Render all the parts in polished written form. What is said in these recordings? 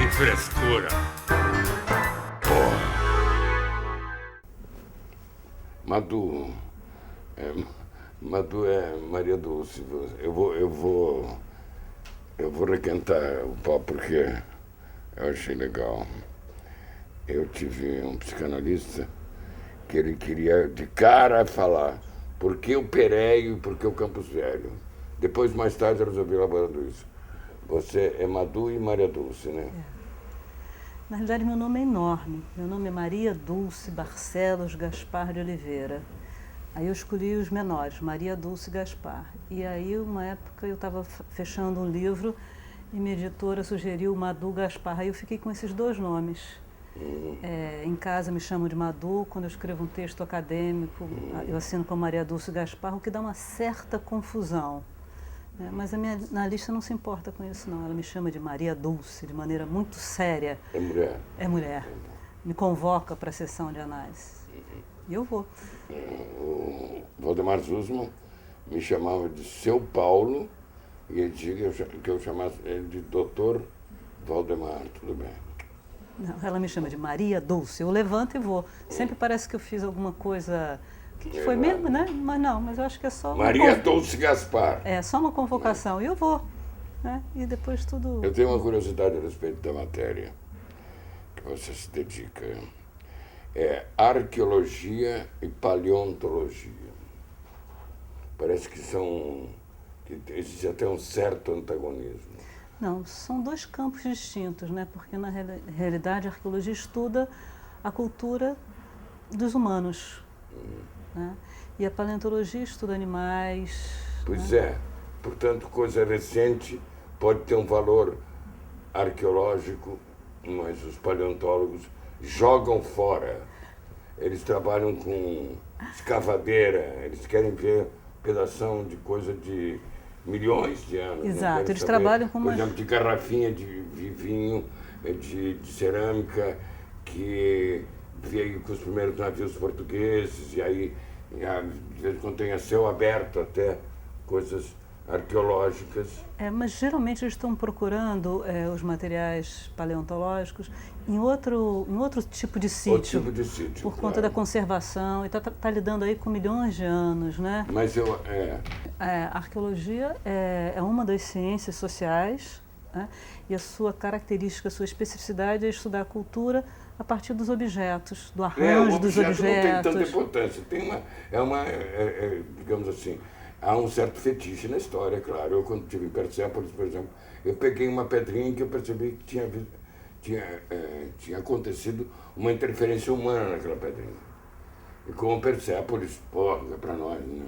Que frescura. Madu, Madu é Maria Dulce. Eu vou requentar o pau porque eu achei legal. Eu tive um psicanalista que ele queria de cara falar por que o Péréio e por que o Campos Velho. Depois, mais tarde, eu resolvi elaborando isso. Você é Madu e Maria Dulce, né? Na realidade, meu nome é enorme. Meu nome é Maria Dulce Barcelos Gaspar de Oliveira. Aí eu escolhi os menores, Maria Dulce Gaspar. E aí, uma época, eu estava fechando um livro e minha editora sugeriu Madu Gaspar. Aí eu fiquei com esses dois nomes. Em casa me chamam de Madu, quando eu escrevo um texto acadêmico, eu assino como Maria Dulce Gaspar, o que dá uma certa confusão. Mas a minha analista não se importa com isso, não. Ela me chama de Maria Dulce, de maneira muito séria. É mulher? É mulher. Me convoca para a sessão de análise. E eu vou. O Valdemar Zussman me chamava de Seu Paulo e ele dizia que eu chamasse ele de Doutor Valdemar, tudo bem. Não, ela me chama de Maria Dulce. Eu levanto e vou. Sempre parece que eu fiz alguma coisa... O que foi mesmo, né? Mas não, mas eu acho que é só... Maria Dulce Gaspar. É, só uma convocação. E eu vou. Né? E depois tudo... Eu tenho uma curiosidade a respeito da matéria que você se dedica. É arqueologia e paleontologia. Parece que existe até um certo antagonismo. Não, são dois campos distintos, né? Porque na realidade a arqueologia estuda a cultura dos humanos. Né? E a paleontologia estuda animais. Pois né? é. Portanto, coisa recente pode ter um valor arqueológico, mas os paleontólogos jogam fora. Eles trabalham com escavadeira, eles querem ver pedação de coisa de milhões de anos. Exato, eles trabalham com por exemplo, de garrafinha de vinho, de cerâmica, que veio com os primeiros navios portugueses, e aí, de vez em quando tem a céu aberto até coisas arqueológicas. Mas geralmente eles estão procurando os materiais paleontológicos em outro tipo de sítio. Outro tipo de sítio, por conta da conservação, e está lidando aí com milhões de anos, né? Mas A arqueologia é uma das ciências sociais, né? E a sua característica, a sua especificidade é estudar a cultura a partir dos objetos, do arranjo dos objetos. Não tem tanta importância. Digamos assim, há um certo fetiche na história, claro. Eu, quando estive em Persépolis, por exemplo, eu peguei uma pedrinha que eu percebi que tinha acontecido uma interferência humana naquela pedrinha. E como Persépolis, para nós, né?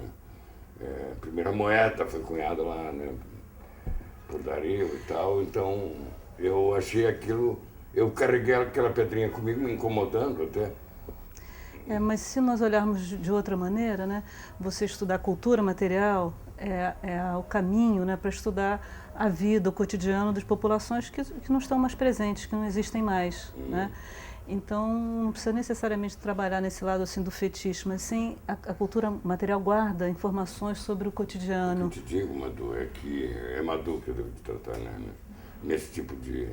A primeira moeda foi cunhada lá, né? Por Dario e tal. Então, eu achei aquilo... Eu carreguei aquela pedrinha comigo, me incomodando até. Mas se nós olharmos de outra maneira, né, você estudar cultura material é o caminho, né, para estudar a vida, o cotidiano das populações que não estão mais presentes, que não existem mais. Né? Então, não precisa necessariamente trabalhar nesse lado assim, do fetiche, mas sim a cultura material guarda informações sobre o cotidiano. O que eu te digo, Madu, é que é Madu que eu devo te tratar, né? Nesse tipo de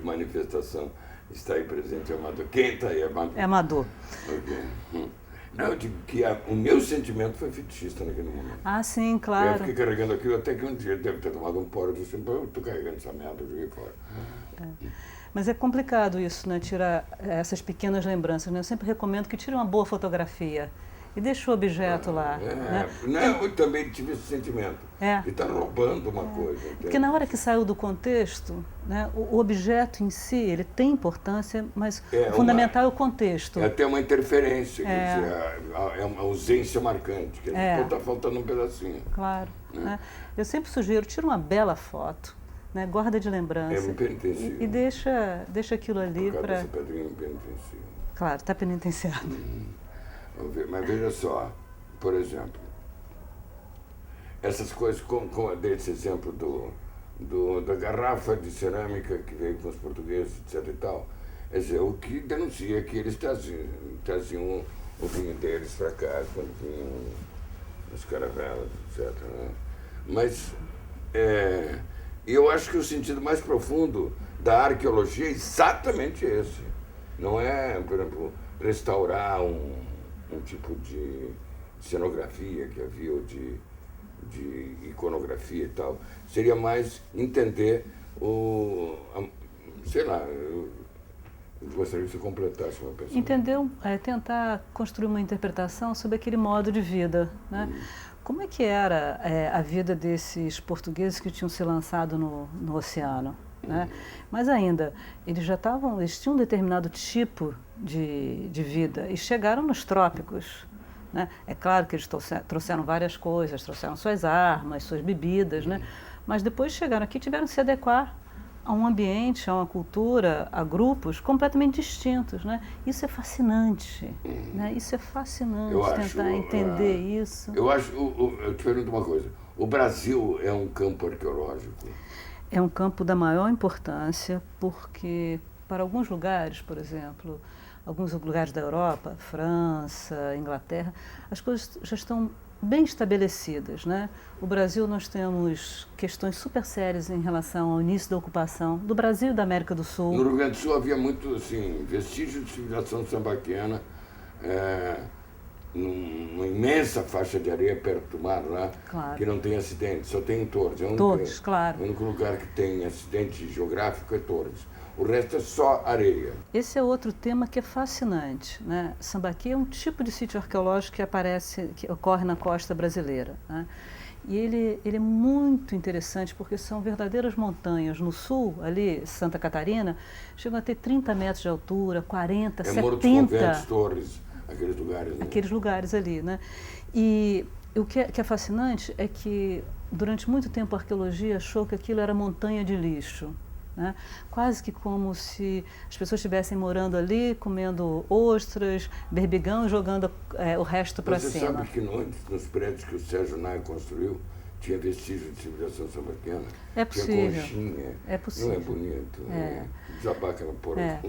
manifestação. Está aí presente é Madu. Quem está aí é Madu? É Madu. Okay. Não, eu digo que o meu sentimento foi fetichista naquele momento. Ah, sim, claro. Eu fiquei carregando aquilo até que um dia deve ter tomado um poro e disse, eu estou carregando essa merda, eu joguei fora. Mas é complicado isso, né? Tirar essas pequenas lembranças. Né? Eu sempre recomendo que tire uma boa fotografia e deixe o objeto lá. Né? Não, eu também tive esse sentimento de estar roubando uma coisa. Entende? Porque na hora que saiu do contexto, né, o objeto em si, ele tem importância, mas o fundamental é o contexto. É até uma interferência, quer dizer, é uma ausência marcante, quer dizer, está faltando um pedacinho. Claro. Né? Eu sempre sugiro, tira uma bela foto, né, guarda de lembrança. É penitenciário. E deixa aquilo ali para... Essa pedrinha penitenciário. Claro, está penitenciado. Mas veja só, por exemplo, essas coisas, como eu dei esse exemplo da garrafa de cerâmica que veio com os portugueses, etc. e tal, quer dizer, o que denuncia que eles traziam o vinho deles para cá, quando vinham as caravelas, etc. Né? Mas E eu acho que o sentido mais profundo da arqueologia é exatamente esse. Não é, por exemplo, restaurar um tipo de cenografia que havia, ou de iconografia e tal. Seria mais entender sei lá, eu gostaria que você completasse uma pessoa. Entendeu? Tentar construir uma interpretação sobre aquele modo de vida, né? Como é que era a vida desses portugueses que tinham se lançado no oceano, né? Mas ainda, eles tinham um determinado tipo de vida e chegaram nos trópicos, né? É claro que eles trouxeram várias coisas, trouxeram suas armas, suas bebidas, né? Mas depois chegaram aqui e tiveram que se adequar a um ambiente, a uma cultura, a grupos completamente distintos, né? Isso é fascinante, né? Isso é fascinante, tentar entender isso. Eu te pergunto uma coisa, o Brasil é um campo arqueológico? É um campo da maior importância, porque para alguns lugares, por exemplo, alguns lugares da Europa, França, Inglaterra, as coisas já estão bem estabelecidas, né? O Brasil, nós temos questões super sérias em relação ao início da ocupação do Brasil e da América do Sul. No Rio Grande do Sul havia muito, assim, vestígios de civilização sambaquiana, numa imensa faixa de areia perto do mar lá, claro, que não tem acidente, só tem em Torres. Torres, claro. O único lugar que tem acidente geográfico é Torres. O resto é só areia. Esse é outro tema que é fascinante, né? Sambaqui é um tipo de sítio arqueológico que ocorre na costa brasileira, né? E ele é muito interessante porque são verdadeiras montanhas. No sul, ali, Santa Catarina, chegam a ter 30 metros de altura, 40, 70. Morro dos Conventos, Torres, aqueles lugares. Né? Aqueles lugares ali, né? E o que é fascinante é que durante muito tempo a arqueologia achou que aquilo era montanha de lixo. Né? Quase que como se as pessoas estivessem morando ali, comendo ostras, berbigão e jogando o resto para cima. Você sabe que nos prédios que o Sérgio Nai construiu, tinha vestígio de civilização sambaquiana? É possível. Tinha conchinha. É possível. Não é bonito? Desabar aquela porra.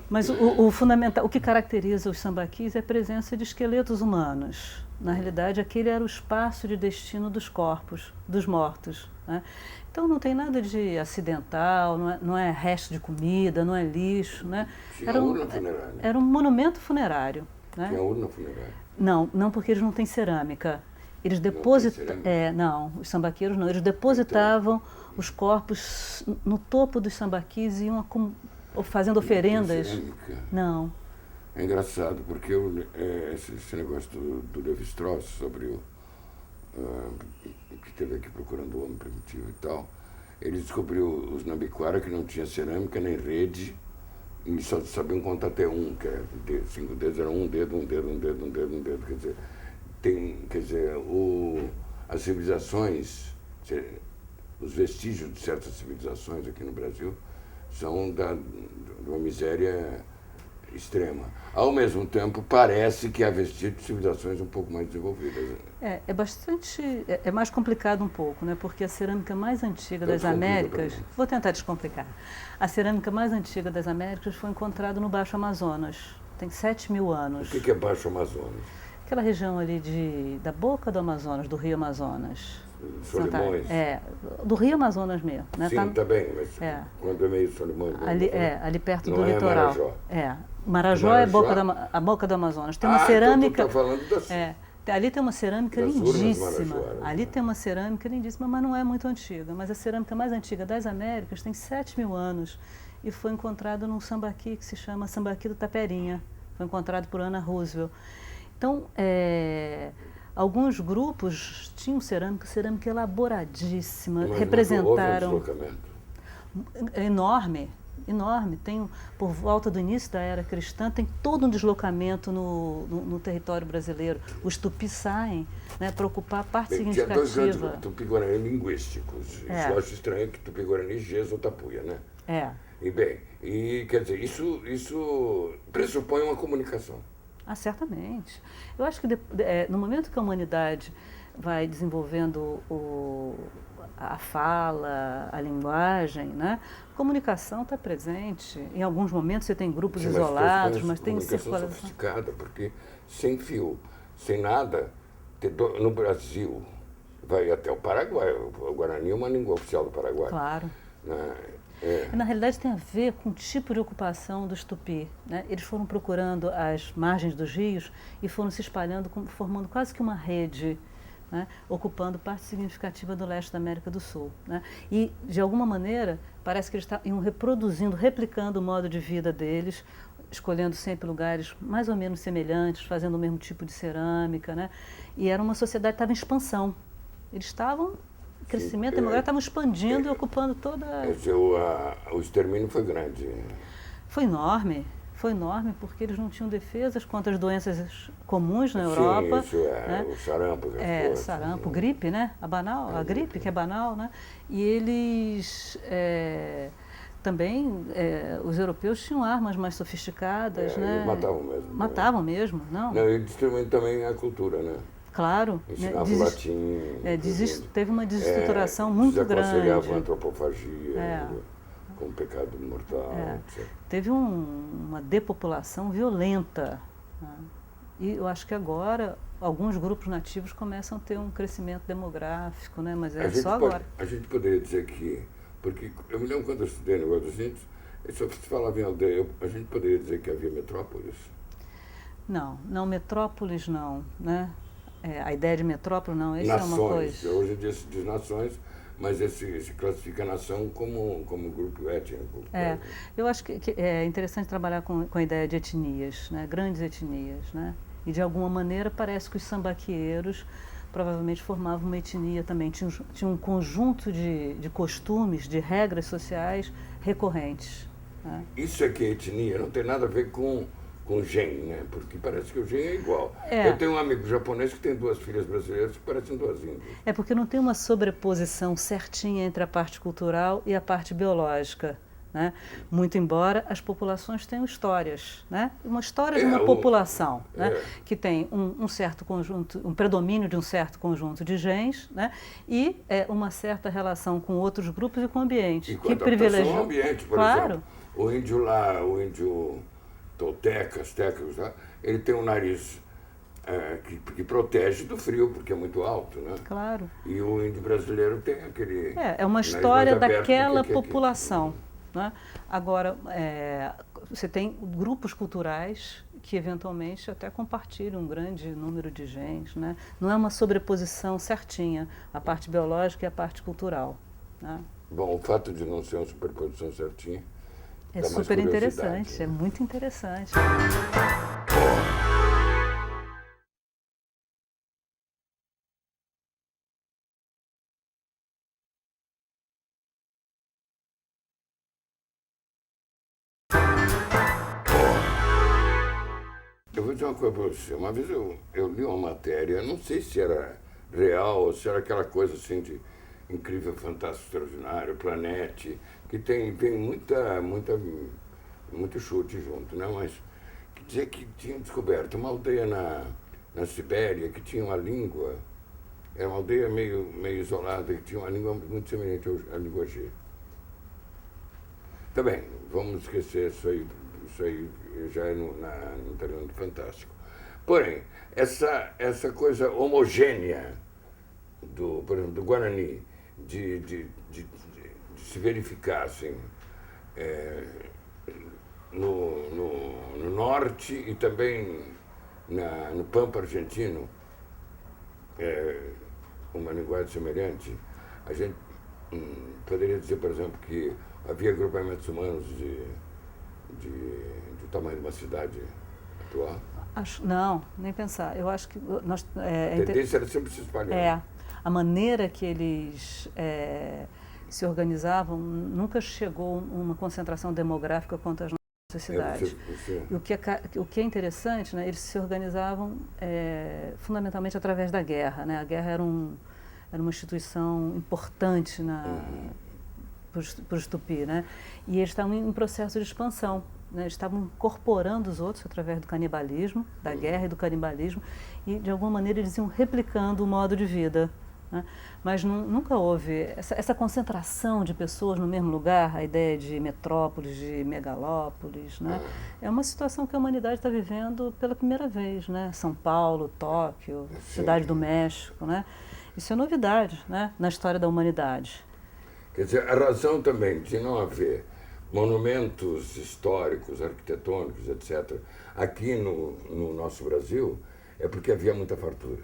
Mas o fundamental, o que caracteriza os sambaquis é a presença de esqueletos humanos. Na realidade, aquele era o espaço de destino dos corpos, dos mortos. Né? Então não tem nada de acidental, não é resto de comida, não é lixo. Né? Tinha urna funerária. Era um monumento funerário. Né? Tinha urna funerária. Não porque eles não têm cerâmica. Eles depositavam. Os sambaqueiros não. Eles depositavam os corpos no topo dos sambaquis e iam fazendo oferendas. Não. É engraçado, porque esse negócio do Levi-Strauss sobre o que esteve aqui procurando o homem primitivo e tal, ele descobriu os Nambiquara que não tinha cerâmica nem rede e só sabiam contar até um, que era 5 dedos, era um dedo, um dedo, um dedo, um dedo, um dedo. Quer dizer, as civilizações, os vestígios de certas civilizações aqui no Brasil são de uma miséria extrema. Ao mesmo tempo, parece que há vestígios de civilizações um pouco mais desenvolvidas. É mais complicado um pouco, né? Porque a cerâmica mais antiga das Américas, vou tentar descomplicar, a cerâmica mais antiga das Américas foi encontrada no Baixo Amazonas, tem 7.000 anos. O que é Baixo Amazonas? Aquela região ali da boca do Amazonas, do Rio Amazonas. Solimões? Do Rio Amazonas mesmo. Né? Sim, tá bem, mas quando é meio Solimões... Ali perto do não litoral. Marajó. Marajó é a boca do Amazonas. Tem uma cerâmica... Então tu tá falando das... ali tem uma cerâmica lindíssima. Marajó, Ali tem uma cerâmica lindíssima, mas não é muito antiga. Mas a cerâmica mais antiga das Américas tem 7.000 anos e foi encontrado num sambaqui que se chama Sambaqui do Taperinha. Foi encontrado por Ana Roosevelt. Então, alguns grupos tinham cerâmica elaboradíssima, mas representaram... Houve um deslocamento? Enorme. Tem, por volta do início da era cristã, tem todo um deslocamento no território brasileiro. Os tupis saem, né, para ocupar parte significativa. Tinha 2 grandes tupi-guarani linguísticos. Eu acho estranho que tupi-guarani, Gesso ou Tapuia, né? Quer dizer, isso pressupõe uma comunicação. Certamente. Eu acho que no momento que a humanidade vai desenvolvendo a fala, a linguagem, né? A comunicação está presente. Em alguns momentos você tem grupos isolados, mas tem circulação sofisticada, porque sem fio, sem nada, no Brasil, vai até o Paraguai. O Guarani é uma língua oficial do Paraguai. Claro. Né? Na realidade tem a ver com o tipo de ocupação dos tupi, né? Eles foram procurando as margens dos rios e foram se espalhando, formando quase que uma rede, né? Ocupando parte significativa do leste da América do Sul, né? E, de alguma maneira, parece que eles iam reproduzindo, replicando o modo de vida deles, escolhendo sempre lugares mais ou menos semelhantes, fazendo o mesmo tipo de cerâmica, né? E era uma sociedade que estava em expansão. Eles estavam... crescimento demográfico, estavam expandindo e ocupando toda... O extermínio foi grande. Foi enorme, porque eles não tinham defesas contra as doenças comuns na Europa. Sim, isso né? O sarampo. Sarampo, gripe, né? A gripe, que é banal, né? E eles... também, os europeus tinham armas mais sofisticadas, né? Eles matavam mesmo. Matavam mesmo, não? Não, e destruíram também a cultura, né? Claro. Ensinava o latim. Teve uma desestruturação muito grande. Desaconselhava a antropofagia como pecado mortal, etc. Teve uma depopulação violenta. Né? E eu acho que agora alguns grupos nativos começam a ter um crescimento demográfico, né? Mas só agora. A gente poderia dizer que... Porque eu me lembro quando eu estudei no Negócio dos Índios, só se falava em aldeia, a gente poderia dizer que havia metrópoles? Não, metrópoles não, né? A ideia de metrópole não, isso nações, é uma coisa... Hoje em dia se diz nações, mas se classifica a nação como grupo étnico. Eu acho que é interessante trabalhar com a ideia de etnias, né? Grandes etnias, né? E de alguma maneira parece que os sambaqueiros provavelmente formavam uma etnia também, tinha um conjunto de costumes, de regras sociais recorrentes. Né? Isso é que é etnia, não tem nada a ver com gen, né? Porque parece que o gen é igual. Eu tenho um amigo japonês que tem 2 filhas brasileiras que parecem 2 índias. Porque não tem uma sobreposição certinha entre a parte cultural e a parte biológica. Né? Muito embora as populações tenham histórias, né? Uma história de uma população, né? Que tem um certo conjunto, um predomínio de um certo conjunto de genes, né? E uma certa relação com outros grupos e com o ambiente. E com a adaptação ao ambiente, por exemplo. O índio tolteca, aztecas, ele tem um nariz que protege do frio, porque é muito alto, né? Claro. E o índio brasileiro tem aquele... É uma história daquela população. Né? Agora, você tem grupos culturais que eventualmente até compartilham um grande número de genes. Né? Não é uma sobreposição certinha, a parte biológica e a parte cultural. Né? Bom, o fato de não ser uma superposição certinha é super interessante, né? É muito interessante. Eu vou dizer uma coisa para você. Uma vez eu li uma matéria, não sei se era real ou se era aquela coisa assim de incrível, fantástico, extraordinário, planete, que tem muito chute junto, né? Mas que dizia que tinham descoberto uma aldeia na Sibéria que tinha uma língua, era uma aldeia meio isolada, que tinha uma língua muito semelhante à língua G. Tá bem, vamos esquecer isso aí já é no terreno do fantástico. Porém, essa coisa homogênea, por exemplo, do Guarani, de se verificar assim, no norte e também no Pampa argentino, uma linguagem semelhante, a gente poderia dizer, por exemplo, que havia agrupamentos humanos do tamanho de uma cidade atual? Não, nem pensar. Eu acho que a tendência era sempre se espalhar. A maneira que eles se organizavam nunca chegou a uma concentração demográfica quanto às nossas cidades. E o que é interessante, né, eles se organizavam fundamentalmente através da guerra. Né? A guerra era uma instituição importante para os tupi, né? E eles estavam em um processo de expansão, né? Eles estavam incorporando os outros através do canibalismo, da guerra e do canibalismo, e de alguma maneira eles iam replicando o modo de vida. Né? Mas nunca houve essa concentração de pessoas no mesmo lugar, a ideia de metrópoles, de megalópolis. Né? É uma situação que a humanidade está vivendo pela primeira vez. Né? São Paulo, Tóquio, Cidade do México. Né? Isso é novidade, né, na história da humanidade. Quer dizer, a razão também de não haver monumentos históricos, arquitetônicos, etc., aqui no nosso Brasil, é porque havia muita fartura.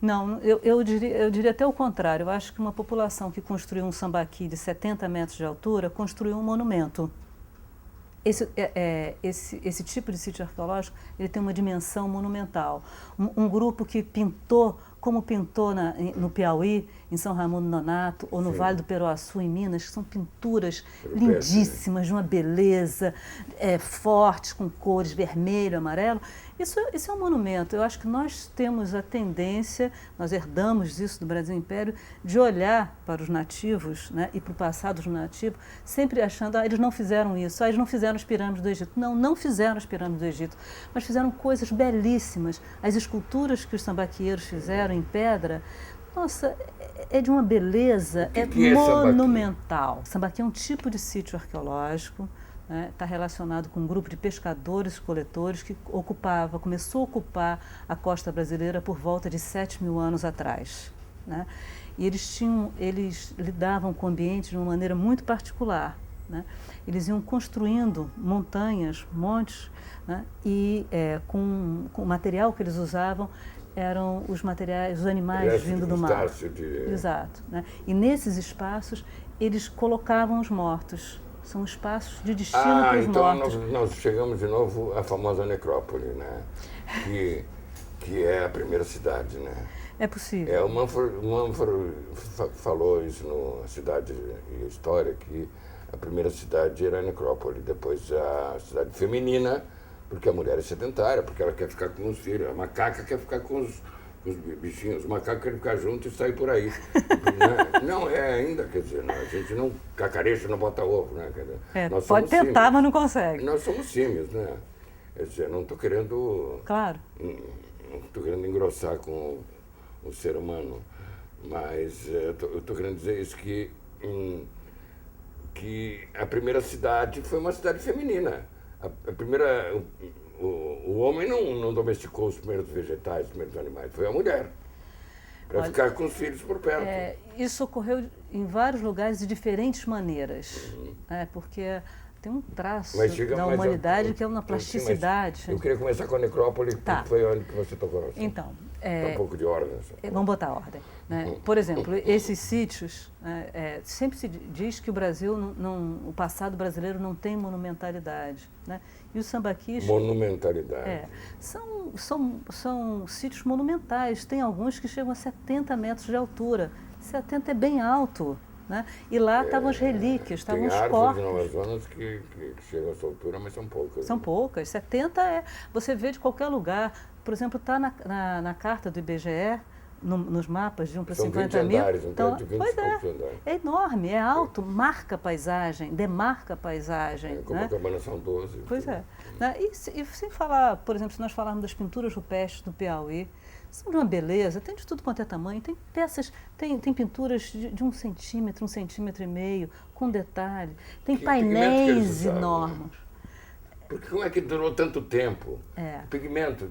Não, eu diria até o contrário. Eu acho que uma população que construiu um sambaqui de 70 metros de altura construiu um monumento. Esse tipo de sítio arqueológico, ele tem uma dimensão monumental. Um grupo que pintou, como pintou no Piauí, em São Raimundo Nonato, ou no Sim. Vale do Peroaçu, em Minas, que são pinturas lindíssimas, de uma beleza, fortes, com cores vermelho, amarelo. Isso é um monumento. Eu acho que nós temos a tendência, nós herdamos isso do Brasil Império, de olhar para os nativos, né, e para o passado dos nativos, sempre achando, eles não fizeram isso, eles não fizeram as pirâmides do Egito. Não, não fizeram as pirâmides do Egito, mas fizeram coisas belíssimas. As esculturas que os sambaqueiros fizeram em pedra, nossa, é de uma beleza, é monumental. Sambaqui é um tipo de sítio arqueológico, está relacionado com um grupo de pescadores e coletores que começou a ocupar a costa brasileira por volta de 7.000 anos atrás, né? E eles lidavam com o ambiente de uma maneira muito particular, né? Eles iam construindo montanhas, montes, né? E com o material que eles usavam eram os materiais, os animais vindo do mar. Exato, né? E nesses espaços eles colocavam os mortos. São espaços de destino para os mortos. Então nós chegamos de novo à famosa necrópole, né? Que é a primeira cidade, né? É possível. O Manford falou isso na Cidade e História, que a primeira cidade era a necrópole, depois a cidade feminina, porque a mulher é sedentária, porque ela quer ficar com os filhos, a macaca quer ficar com os bichinhos, os macacos querem ficar juntos e sair por aí. Né? Não, ainda, quer dizer, a gente não cacareja, não bota ovo, né? Nós pode tentar, símios, mas não consegue. Nós somos símios, né? Quer dizer, não estou querendo... Claro. Não estou querendo engrossar com o ser humano, mas eu estou querendo dizer isso, que a primeira cidade foi uma cidade feminina. A primeira... O homem não domesticou os primeiros vegetais, os primeiros animais, foi a mulher, para ficar com os filhos por perto. Isso ocorreu em vários lugares de diferentes maneiras, porque tem um traço da humanidade que é uma plasticidade. Eu queria começar com a necrópole, porque foi onde que você tocou. Assim. Então, um pouco de ordem. Vamos botar ordem. Né? Por exemplo, esses sítios, sempre se diz que o Brasil, o passado brasileiro não tem monumentalidade. Né? E os sambaquis... Monumentalidade. São sítios monumentais. Tem alguns que chegam a 70 metros de altura. 70 é bem alto. Né? E lá estavam as relíquias, estavam os corpos. Tem árvores no Amazonas que chegam a essa altura, mas são poucas. São poucas. 70 você vê de qualquer lugar. Por exemplo, está na carta do IBGE, nos mapas de 1 para 50 mil. Andares, então, é enorme, é alto, marca a paisagem, demarca a paisagem. Copacabana são 12. Pois é. Né? E sem falar, por exemplo, se nós falarmos das pinturas rupestres do Piauí, são de uma beleza, tem de tudo quanto é tamanho, tem peças, tem pinturas de 1 centímetro, 1,5 centímetros, com detalhe, tem painéis enormes. Porque como é que durou tanto tempo? O pigmento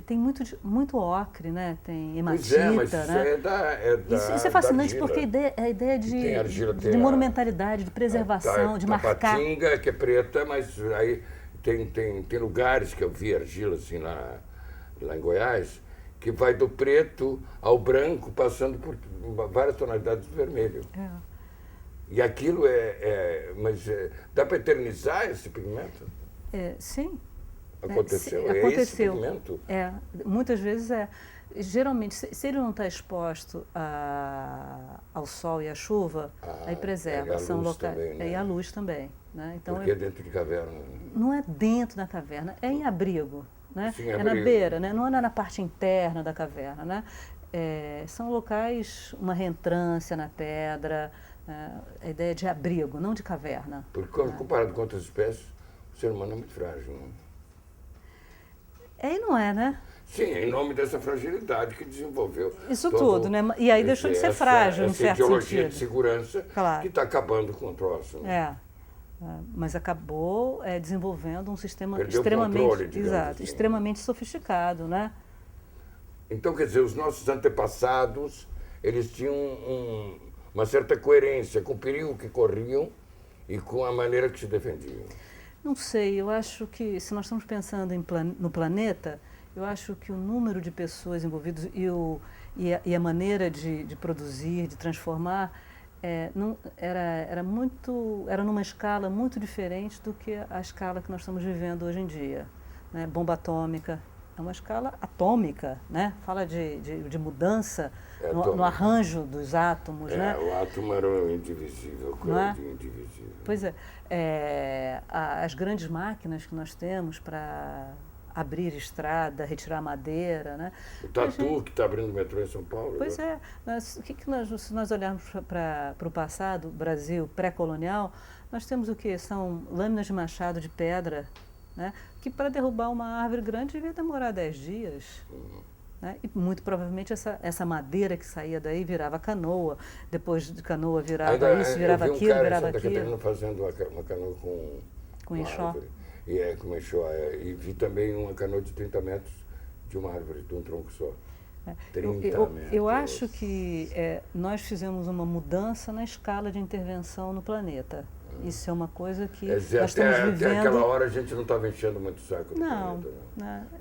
tem muito ocre, né? Tem hematita, pois mas né? Isso é fascinante porque a ideia de monumentalidade, de preservação, de marcar. Tapatinga, que é preta, mas aí tem lugares que eu vi argila assim lá em Goiás, que vai do preto ao branco, passando por várias tonalidades de vermelho. E aquilo mas dá para eternizar esse pigmento? Sim. Aconteceu? Aconteceu. Esse pigmento? Muitas vezes Geralmente, se ele não está exposto ao sol e à chuva, aí preserva. São locais. Também, né? E a luz também. Né? Então, porque é dentro de caverna. Não é dentro da caverna, é em abrigo. Né? Sim, na beira, né? Não é na parte interna da caverna. Né? São locais, uma reentrância na pedra, a ideia de abrigo, não de caverna. Porque, comparado com outras espécies, o ser humano é muito frágil. Né? E não é, né? Sim, em nome dessa fragilidade que desenvolveu. Isso tudo, né? E aí deixou de ser frágil, em certo sentido. Essa ideologia de segurança que está acabando com o troço. Né? Mas acabou desenvolvendo um sistema extremamente sofisticado, né? Então, quer dizer, os nossos antepassados eles tinham uma certa coerência com o perigo que corriam e com a maneira que se defendiam. Não sei, eu acho que se nós estamos pensando no planeta, eu acho que o número de pessoas envolvidas e a maneira de produzir, de transformar, era numa escala muito diferente do que a escala que nós estamos vivendo hoje em dia. Né? Bomba atômica é uma escala atômica, né? Fala de mudança no arranjo dos átomos. Né? O átomo era o indivisível, indivisível. Pois as grandes máquinas que nós temos para abrir estrada, retirar madeira, né? O Tatu, que está abrindo metrô em São Paulo. Pois é. Se nós olharmos para o passado, Brasil pré-colonial, nós temos o quê? São lâminas de machado de pedra, né? Que para derrubar uma árvore grande devia demorar 10 dias. Né? E muito provavelmente essa madeira que saía daí virava canoa, depois de canoa virava isso, virava aquilo, virava aquilo. Eu vi um cara em Santa Catarina fazendo uma canoa com enxó. Árvore. Com enxó. E vi também uma canoa de 30 metros de uma árvore, de um tronco só. 30 metros. Eu acho que nós fizemos uma mudança na escala de intervenção no planeta. Isso é uma coisa que nós estamos vivendo. Até aquela hora a gente não estava enchendo muito o saco do planeta.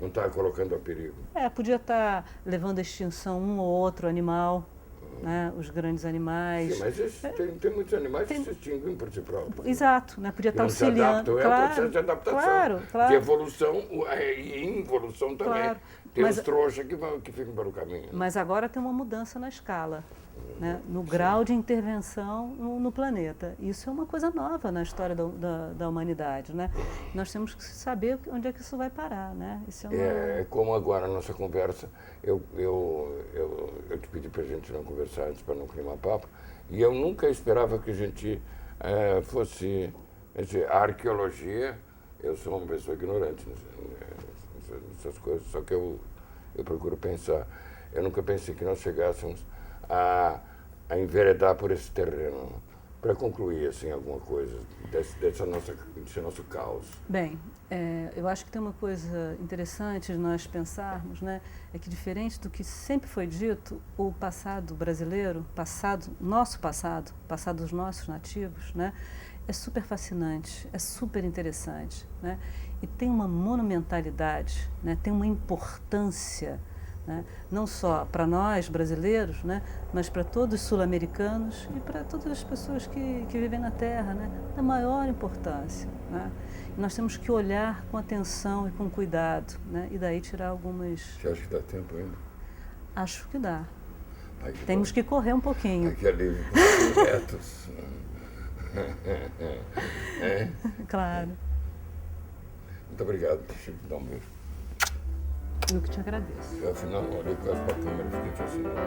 Não estava colocando a perigo. Podia estar levando à extinção um ou outro animal, né? Os grandes animais. Sim, mas tem muitos animais que se extinguem por si próprios. Exato, né? Podia estar auxiliando. É um processo de adaptação, claro. de evolução e involução também. Claro. Tem os trouxas que ficam pelo caminho. Mas agora tem uma mudança na escala. Né, no grau de intervenção no planeta. Isso é uma coisa nova na história da humanidade. Né? Nós temos que saber onde é que isso vai parar. Né? Isso como agora a nossa conversa, eu te pedi para a gente não conversar antes, para não queimar papo, e eu nunca esperava que a gente fosse... Quer dizer, a arqueologia, eu sou uma pessoa ignorante nessas coisas, só que eu procuro pensar. Eu nunca pensei que nós chegássemos a enveredar por esse terreno. Para concluir, assim, alguma coisa desse nosso caos. Bem, eu acho que tem uma coisa interessante de nós pensarmos, né? É que diferente do que sempre foi dito, o passado brasileiro, nosso passado dos nossos nativos, né? É super fascinante, é super interessante, né? E tem uma monumentalidade, né? Tem uma importância, né? Não só para nós brasileiros, né? Mas para todos os sul-americanos e para todas as pessoas que vivem na Terra, né? Da maior importância. Né? E nós temos que olhar com atenção e com cuidado, né? E daí tirar algumas... Você acha que dá tempo ainda? Acho que dá. Temos que correr um pouquinho. Aqui ali, com netos. Claro. Muito obrigado. Deixa eu te dar um beijo. Eu que te agradeço. Afinal, olhei quase para a câmera e fiquei te assinando.